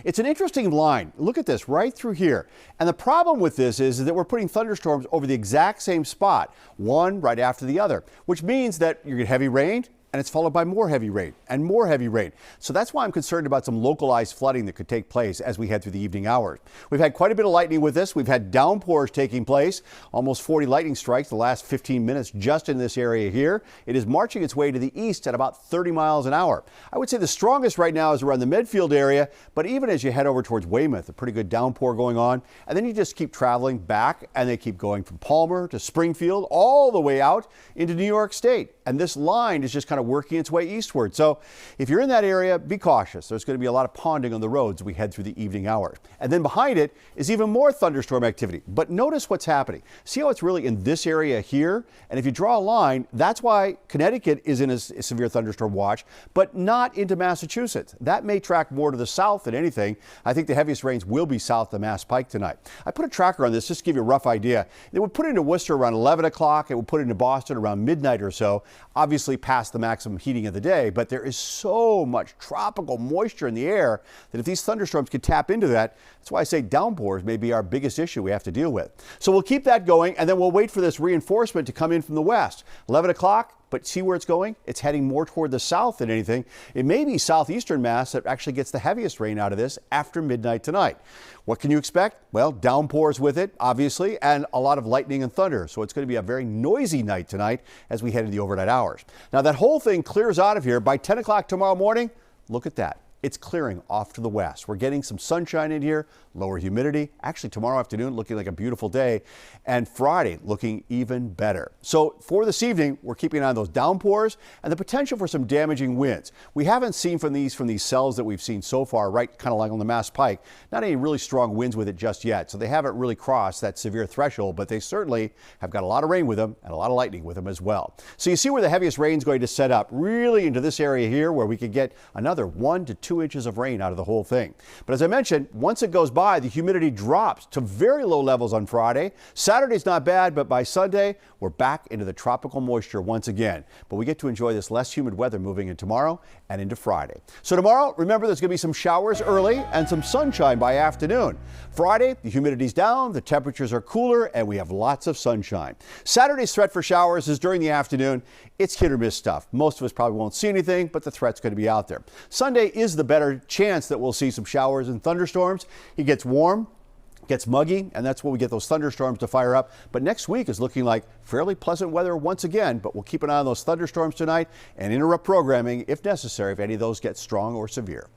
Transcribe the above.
It's an interesting line. Look at this right through here. And the problem with this is that we're putting thunderstorms over the exact same spot, one right after the other, which means that you get heavy rain, and it's followed by more heavy rain and more heavy rain. So that's why I'm concerned about some localized flooding that could take place as we head through the evening hours. We've had quite a bit of lightning with this. We've had downpours taking place, almost 40 lightning strikes the last 15 minutes just in this area here. It is marching its way to the east at about 30 miles an hour. I would say the strongest right now is around the Medfield area, but even as you head over towards Weymouth, a pretty good downpour going on. And then you just keep traveling back, and they keep going from Palmer to Springfield all the way out into New York State. And this line is just kind of working its way eastward. So if you're in that area, be cautious. There's going to be a lot of ponding on the roads as we head through the evening hours. And then behind it is even more thunderstorm activity. But notice what's happening. See how it's really in this area here? And if you draw a line, that's why Connecticut is in a severe thunderstorm watch, but not into Massachusetts. That may track more to the south than anything. I think the heaviest rains will be south of Mass Pike tonight. I put a tracker on this just to give you a rough idea. It would put into Worcester around 11 o'clock. It would put into Boston around midnight or so, obviously past the maximum heating of the day, but there is so much tropical moisture in the air that if these thunderstorms could tap into that, that's why I say downpours may be our biggest issue we have to deal with. So we'll keep that going, and then we'll wait for this reinforcement to come in from the west. 11 o'clock. But see where it's going? It's heading more toward the south than anything. It may be southeastern Mass that actually gets the heaviest rain out of this after midnight tonight. What can you expect? Well, downpours with it, obviously, and a lot of lightning and thunder. So it's going to be a very noisy night tonight as we head into the overnight hours. Now that whole thing clears out of here by 10 o'clock tomorrow morning. Look at that. It's clearing off to the west. We're getting some sunshine in here, lower humidity. Actually, tomorrow afternoon looking like a beautiful day, and Friday looking even better. So for this evening, we're keeping an eye on those downpours and the potential for some damaging winds. We haven't seen from these cells that we've seen so far, right kind of like on the Mass Pike, not any really strong winds with it just yet. So they haven't really crossed that severe threshold, but they certainly have got a lot of rain with them and a lot of lightning with them as well. So you see where the heaviest rain is going to set up, really into this area here where we could get another 1 to 2 inches of rain out of the whole thing. But as I mentioned, once it goes by, the humidity drops to very low levels on Friday. Saturday's not bad, but by Sunday, we're back into the tropical moisture once again. But we get to enjoy this less humid weather moving in tomorrow and into Friday. So tomorrow, remember, there's going to be some showers early and some sunshine by afternoon. Friday, the humidity's down, the temperatures are cooler, and we have lots of sunshine. Saturday's threat for showers is during the afternoon. It's hit or miss stuff. Most of us probably won't see anything, but the threat's going to be out there. Sunday is the better chance that we'll see some showers and thunderstorms. It gets warm, gets muggy, and that's when we get those thunderstorms to fire up. But next week is looking like fairly pleasant weather once again, but we'll keep an eye on those thunderstorms tonight and interrupt programming if necessary if any of those get strong or severe.